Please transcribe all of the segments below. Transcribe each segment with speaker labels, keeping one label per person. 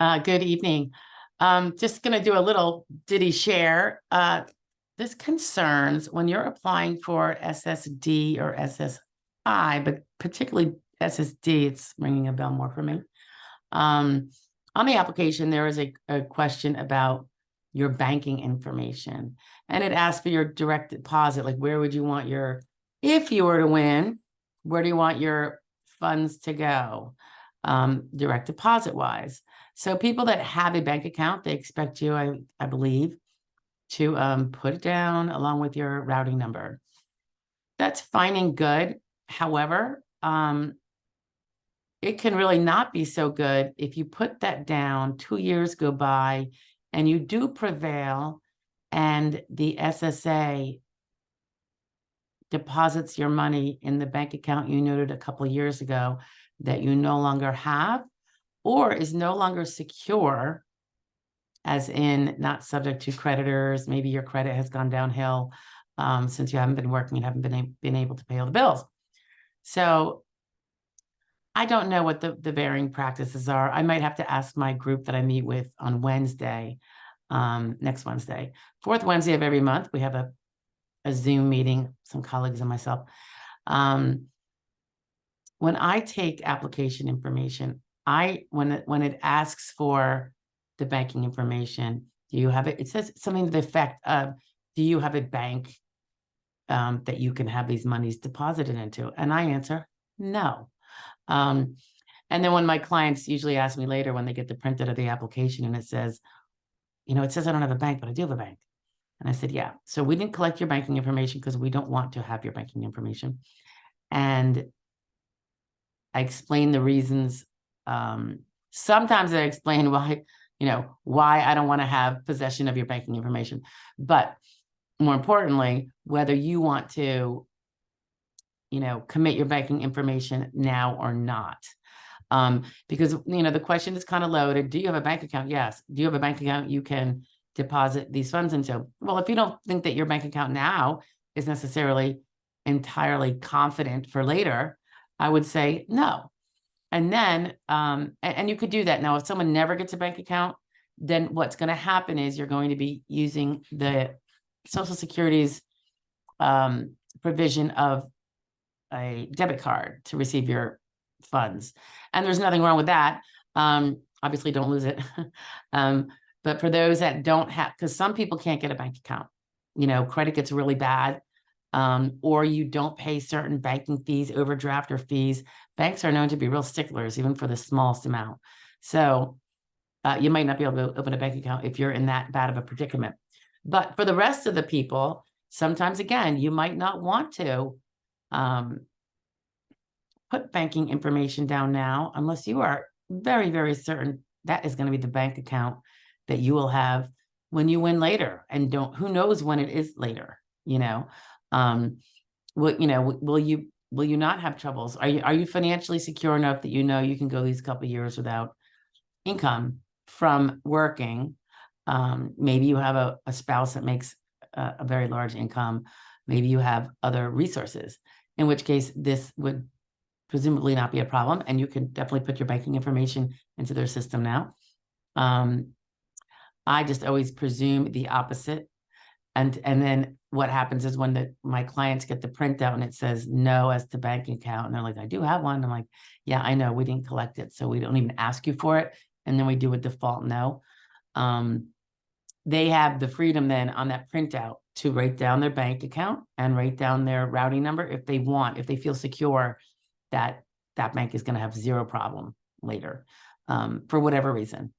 Speaker 1: Good evening. Just going to do a little ditty share. This concerns when you're applying for SSD or SSI, but particularly SSD, it's ringing a bell more for me. On the application, there is a question about your banking information, and it asks for your direct deposit. Like, where would you want if you were to win, where do you want your funds to go, direct deposit wise? So people that have a bank account, they expect you, I believe, to put it down along with your routing number. That's fine and good. However, it can really not be so good if you put that down, 2 years go by, and you do prevail, and the SSA deposits your money in the bank account you noted a couple of years ago that you no longer have, or is no longer secure, as in not subject to creditors. Maybe your credit has gone downhill since you haven't been working and haven't been able to pay all the bills. So I don't know what the varying practices are. I might have to ask my group that I meet with on Wednesday, next Wednesday. Fourth Wednesday of every month, we have a Zoom meeting, some colleagues and myself. When I take application information, when it asks for the banking information, do you have it? It says something to the effect of, do you have a bank that you can have these monies deposited into? And I answer, no. And then when my clients usually ask me later when they get the printout of the application and it says, it says I don't have a bank, but I do have a bank. And I said, yeah. So we didn't collect your banking information because we don't want to have your banking information. And I explain the reasons. Sometimes I explain why I don't want to have possession of your banking information. But more importantly, whether you want to, commit your banking information now or not. Because, the question is kind of loaded. Do you have a bank account? Yes. Do you have a bank account you can deposit these funds into? Well, if you don't think that your bank account now is necessarily entirely confident for later, I would say no. And then, and you could do that. Now, if someone never gets a bank account, then what's going to happen is you're going to be using the Social Security's provision of a debit card to receive your funds. And there's nothing wrong with that. Obviously, don't lose it. But for those that don't have, because some people can't get a bank account, credit gets really bad, or you don't pay certain banking fees, overdraft or fees. Banks are known to be real sticklers, even for the smallest amount. So you might not be able to open a bank account if you're in that bad of a predicament. But for the rest of the people, sometimes, again, you might not want to put banking information down now unless you are very, very certain that is going to be the bank account that you will have when you win later. And who knows when it is later, will you not have troubles? Are you financially secure enough that you can go these couple of years without income from working? Maybe you have a spouse that makes a very large income. Maybe you have other resources, in which case this would presumably not be a problem, and you can definitely put your banking information into their system now. I just always presume the opposite. And then what happens is when my clients get the printout and it says no as to bank account, and they're like, I do have one. I'm like, yeah, I know, we didn't collect it, so we don't even ask you for it. And then we do a default no. They have the freedom then on that printout to write down their bank account and write down their routing number if they want, if they feel secure that that bank is going to have zero problem later, for whatever reason,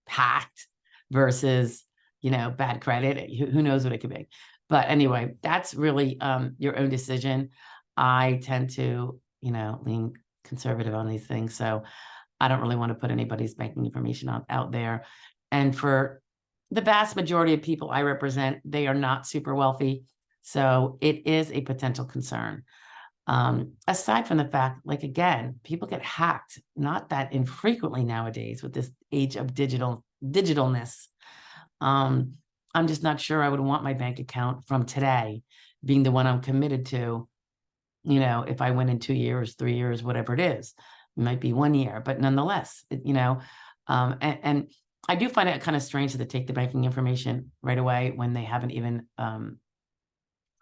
Speaker 1: hacked versus, bad credit. Who knows what it could be. But anyway, that's really your own decision. I tend to, lean conservative on these things. So I don't really want to put anybody's banking information out there. And for the vast majority of people I represent, they are not super wealthy. So it is a potential concern. Aside from the fact, again, people get hacked, not that infrequently nowadays with this age of digitalness. I'm just not sure I would want my bank account from today being the one I'm committed to, if I went in 2 years, 3 years, whatever it is. It might be 1 year, but nonetheless, And I do find it kind of strange that they take the banking information right away when they haven't even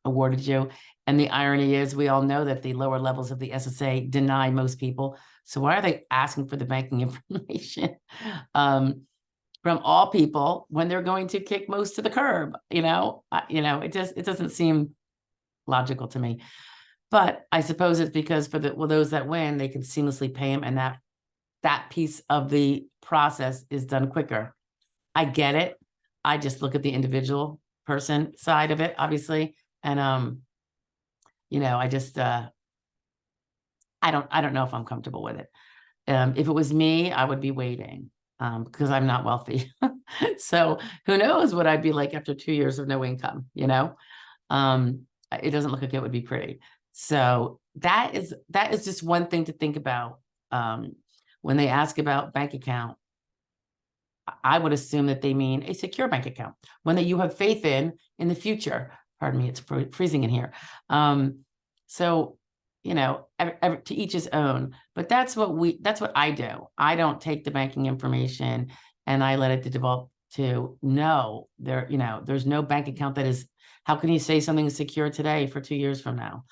Speaker 1: awarded you. And the irony is, we all know that the lower levels of the SSA deny most people. So why are they asking for the banking information from all people when they're going to kick most to the curb? It doesn't seem logical to me. But I suppose it's because for those that win, they can seamlessly pay them, and that piece of the process is done quicker. I get it. I just look at the individual person side of it, obviously. And I just I don't know if I'm comfortable with it. If it was me, I would be waiting because I'm not wealthy. So who knows what I'd be like after 2 years of no income, it doesn't look like it would be pretty. So that is just one thing to think about. When they ask about bank account, I would assume that they mean a secure bank account, one that you have faith in the future. Pardon me, it's freezing in here. So, to each his own, but that's what I do. I don't take the banking information and I let it develop to no, there's no bank account that is, how can you say something is secure today for 2 years from now?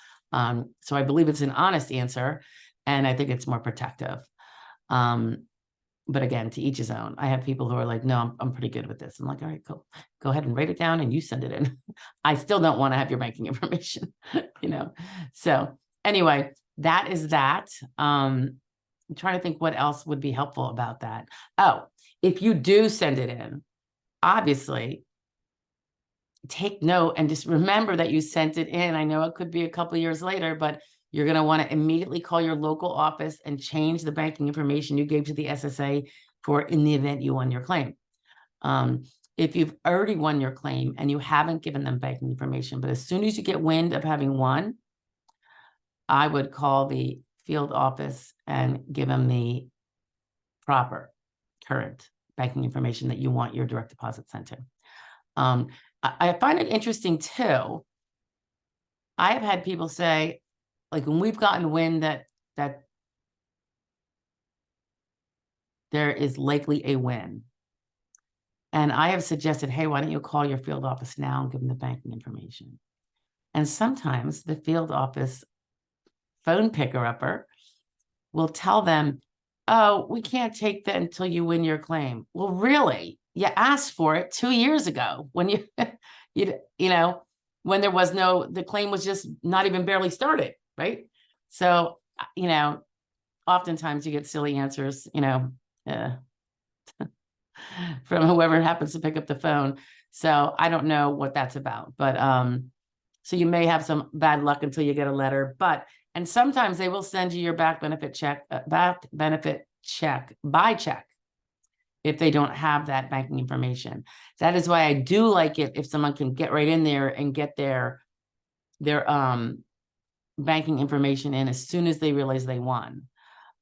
Speaker 1: So I believe it's an honest answer, and I think it's more protective. But again, to each his own. I have people who are like, no, I'm pretty good with this. I'm like, all right, cool. Go ahead and write it down and you send it in. I still don't want to have your banking information, So anyway, that is that. I'm trying to think what else would be helpful about that. Oh, if you do send it in, obviously take note and just remember that you sent it in. I know it could be a couple of years later, but you're going to want to immediately call your local office and change the banking information you gave to the SSA for in the event you won your claim. If you've already won your claim and you haven't given them banking information, but as soon as you get wind of having won, I would call the field office and give them the proper current banking information that you want your direct deposit sent to. I find it interesting too. I have had people say, like, when we've gotten wind that there is likely a win, and I have suggested, hey, why don't you call your field office now and give them the banking information? And sometimes the field office phone picker-upper will tell them, oh, we can't take that until you win your claim. Well, really? You asked for it 2 years ago when when there was the claim was just not even barely started, right? So, oftentimes you get silly answers, from whoever happens to pick up the phone. So I don't know what that's about, but so you may have some bad luck until you get a letter, and sometimes they will send you your back benefit check by check if they don't have that banking information. That is why I do like it if someone can get right in there and get their banking information in as soon as they realize they won.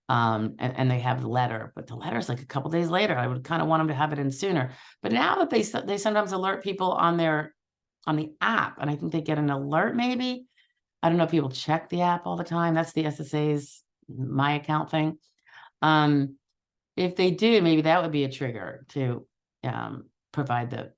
Speaker 1: And they have the letter, but the letter is like a couple days later. I would kind of want them to have it in sooner. But now that they sometimes alert people on the app, and I think they get an alert maybe. I don't know if people check the app all the time. That's the SSA's My Account thing. If they do, maybe that would be a trigger to provide the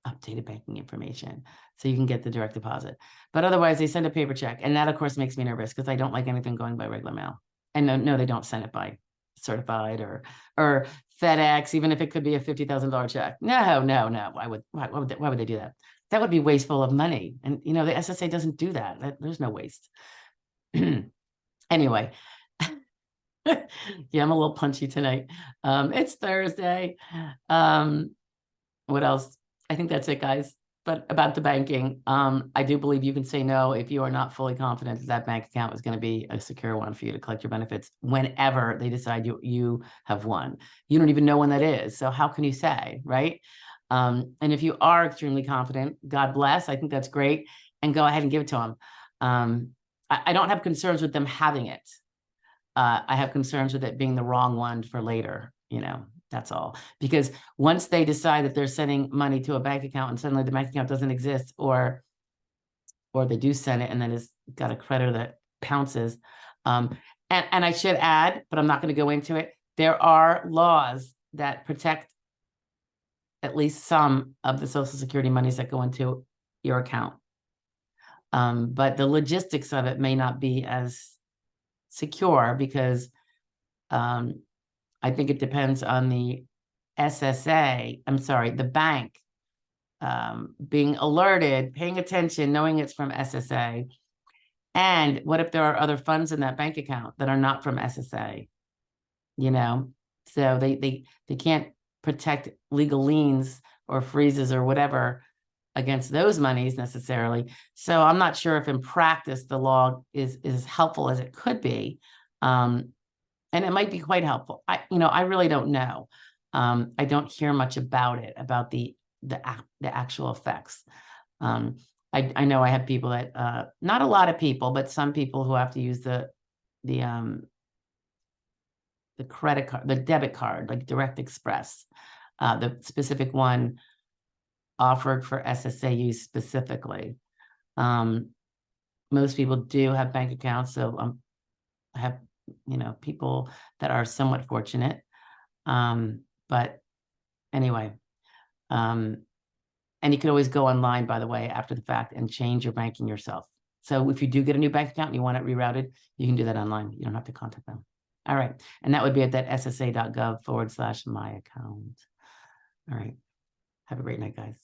Speaker 1: updated banking information so you can get the direct deposit. But otherwise, they send a paper check. And that, of course, makes me nervous because I don't like anything going by regular mail. And no, they don't send it by certified or FedEx, even if it could be a $50,000 check. No. Why would they do that? That would be wasteful of money. And, the SSA doesn't do that. There's no waste. Anyway. Yeah, I'm a little punchy tonight. It's Thursday. What else? I think that's it, guys. But about the banking, I do believe you can say no if you are not fully confident that that bank account is going to be a secure one for you to collect your benefits whenever they decide you have won. You don't even know when that is. So how can you say, right? And if you are extremely confident, God bless. I think that's great. And go ahead and give it to them. I don't have concerns with them having it. I have concerns with it being the wrong one for later, that's all. Because once they decide that they're sending money to a bank account and suddenly the bank account doesn't exist, or they do send it and then it's got a creditor that pounces. And I should add, but I'm not going to go into it. There are laws that protect at least some of the Social Security monies that go into your account. But the logistics of it may not be as secure because I think it depends on the SSA, I'm sorry, the bank being alerted, paying attention, knowing it's from SSA. And what if there are other funds in that bank account that are not from SSA? You know, so they can't protect legal liens or freezes or whatever against those monies necessarily. So I'm not sure if in practice the law is as helpful as it could be. And it might be quite helpful. I really don't know. I don't hear much about it, about the actual effects. I know I have people that not a lot of people, but some people who have to use the credit card, the debit card, like Direct Express, the specific one offered for SSA use specifically. Most people do have bank accounts, so I have people that are somewhat fortunate. But anyway, and you can always go online, by the way, after the fact and change your banking yourself. So if you do get a new bank account and you want it rerouted, you can do that online. You don't have to contact them. All right. And that would be at that ssa.gov/my account. All right. Have a great night, guys.